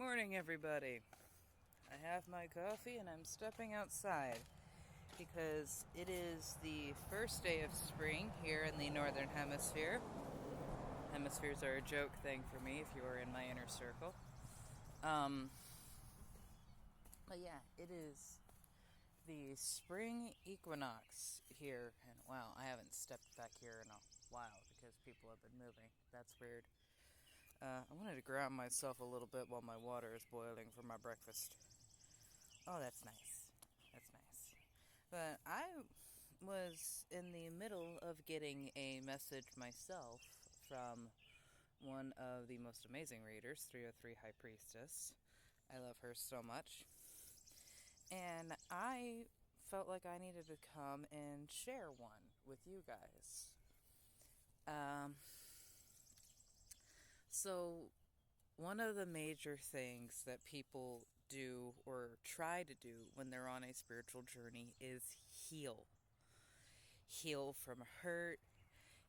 Morning, everybody. I have my coffee and I'm stepping outside because it is the first day of spring here in the Northern Hemisphere. Hemispheres are a joke thing for me if you are in my inner circle. Um, but yeah, it is the spring equinox here. And wow, I haven't stepped back here in a while because people have been moving. That's weird. I wanted to ground myself a little bit while my water is boiling for my breakfast. Oh, that's nice. That's nice. But I was in the middle of getting a message myself from one of the most amazing readers, 303 High Priestess. I love her so much. And I felt like I needed to come and share one with you guys. Um, so, one of the major things that people do or try to do when they're on a spiritual journey is heal. Heal from hurt,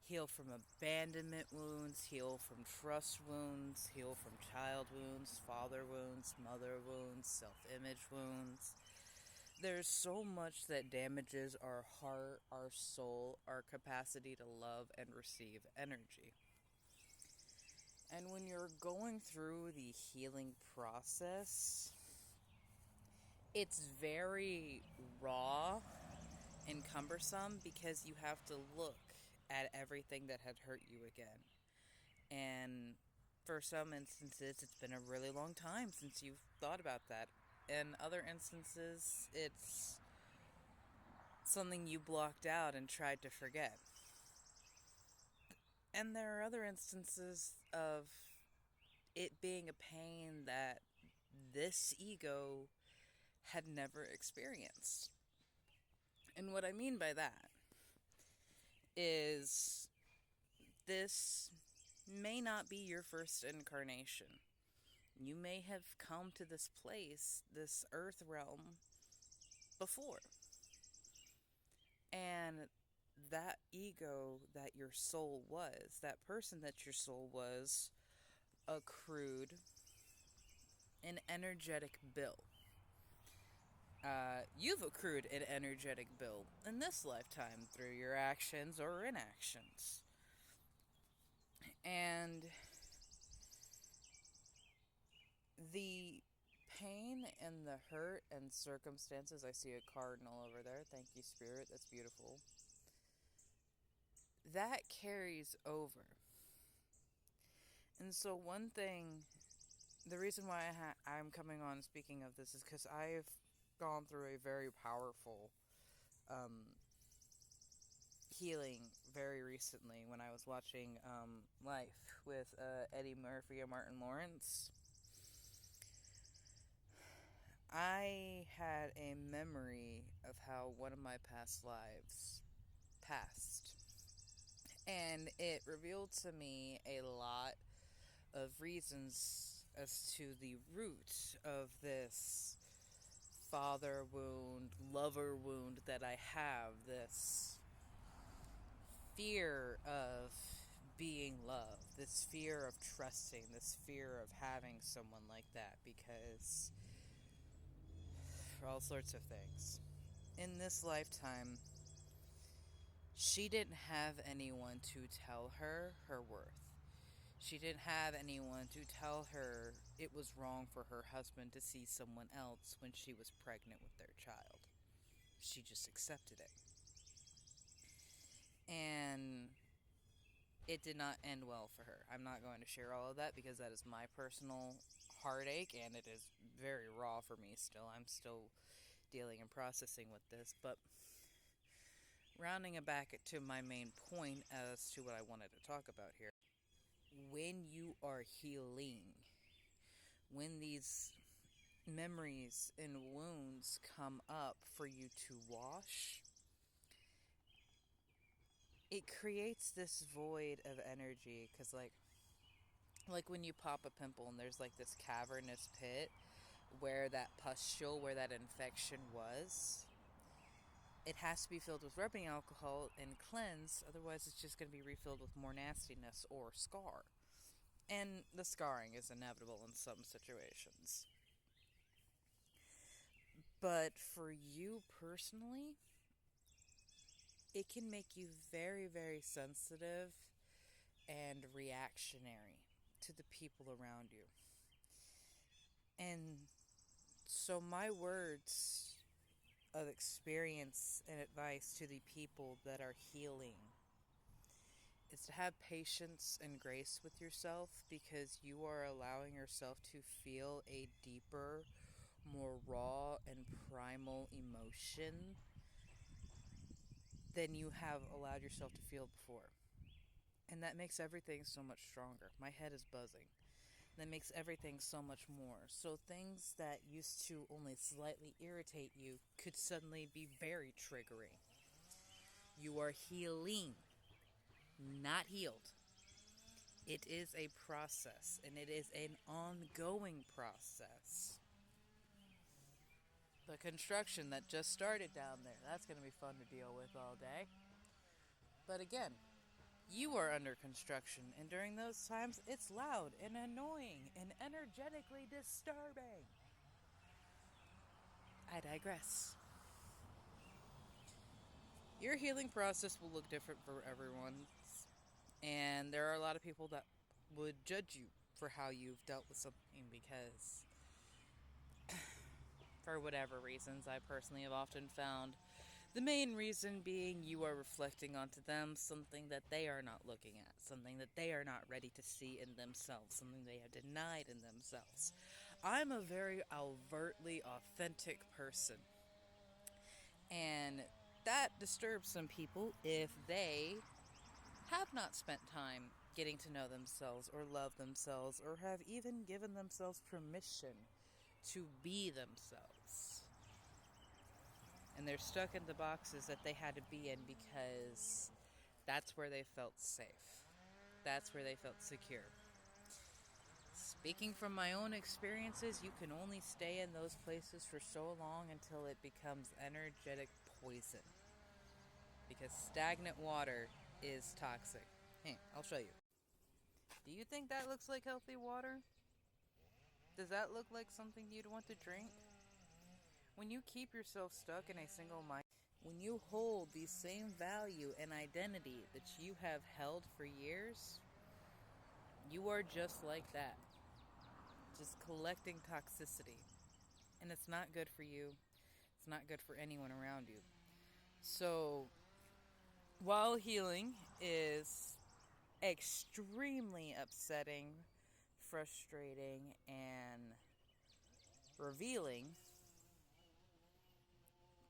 heal from abandonment wounds, heal from trust wounds, heal from child wounds, father wounds, mother wounds, self-image wounds. There's so much that damages our heart, our soul, our capacity to love and receive energy. And when you're going through the healing process, it's very raw and cumbersome because you have to look at everything that had hurt you again. And for some instances, it's been a really long time since you've thought about that. In other instances, it's something you blocked out and tried to forget. And there are other instances of it being a pain that this ego had never experienced. And what I mean by that is this may not be your first incarnation. You may have come to this place, this earth realm, before. And that ego that your soul was, that person that your soul was, accrued an energetic bill. You've accrued an energetic bill in this lifetime through your actions or inactions. And the pain and the hurt and circumstances, I see a cardinal over there. Thank you, Spirit. That's beautiful. That carries over. And so one thing, the reason why I'm coming on speaking of this is because I've gone through a very powerful healing very recently when I was watching Life with Eddie Murphy and Martin Lawrence. I had a memory of how one of my past lives passed. And it revealed to me a lot of reasons as to the root of this father wound, lover wound that I have, this fear of being loved, this fear of trusting, this fear of having someone like that, because for all sorts of things. In this lifetime, she didn't have anyone to tell her her worth. She didn't have anyone to tell her it was wrong for her husband to see someone else when she was pregnant with their child. She just accepted it. And it did not end well for her. I'm not going to share all of that because that is my personal heartache and it is very raw for me still. I'm still dealing and processing with this. But rounding it back to my main point as to what I wanted to talk about here. When you are healing, when these memories and wounds come up for you to wash, it creates this void of energy, because like when you pop a pimple and there's like this cavernous pit where that pustule, where that infection was, it has to be filled with rubbing alcohol and cleansed, otherwise it's just going to be refilled with more nastiness or scar. And the scarring is inevitable in some situations. But for you personally, it can make you very, very sensitive and reactionary to the people around you. And so, my words of experience and advice to the people that are healing is to have patience and grace with yourself, because you are allowing yourself to feel a deeper, more raw and primal emotion than you have allowed yourself to feel before. And that makes everything so much stronger. My head is buzzing. That makes everything so much more. So things that used to only slightly irritate you could suddenly be very triggering. You are healing, not healed. It is a process, and it is an ongoing process. The construction that just started down there, that's going to be fun to deal with all day. But again, you are under construction, and during those times, it's loud and annoying and energetically disturbing. I digress. Your healing process will look different for everyone, and there are a lot of people that would judge you for how you've dealt with something, because for whatever reasons, I personally have often found the main reason being you are reflecting onto them something that they are not looking at, something that they are not ready to see in themselves, something they have denied in themselves. I'm a very overtly authentic person, and that disturbs some people if they have not spent time getting to know themselves or love themselves or have even given themselves permission to be themselves. And they're stuck in the boxes that they had to be in because that's where they felt safe. That's where they felt secure. Speaking from my own experiences, you can only stay in those places for so long until it becomes energetic poison. Because stagnant water is toxic. Hey, I'll show you. Do you think that looks like healthy water? Does that look like something you'd want to drink? When you keep yourself stuck in a single mind, when you hold the same value and identity that you have held for years, you are just like that. Just collecting toxicity. And it's not good for you. It's not good for anyone around you. So, while healing is extremely upsetting, frustrating, and revealing,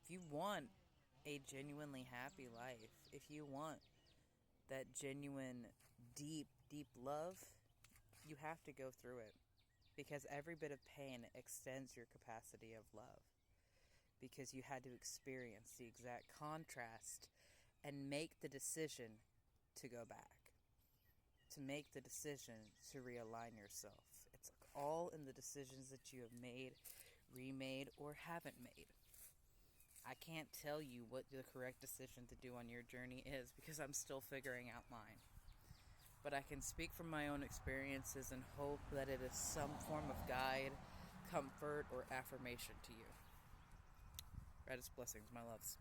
if you want a genuinely happy life, if you want that genuine, deep, deep love, you have to go through it. Because every bit of pain extends your capacity of love. Because you had to experience the exact contrast and make the decision to go back. To make the decision to realign yourself. It's all in the decisions that you have made, remade, or haven't made. I can't tell you what the correct decision to do on your journey is because I'm still figuring out mine. But I can speak from my own experiences and hope that it is some form of guide, comfort, or affirmation to you. Greatest blessings, my loves.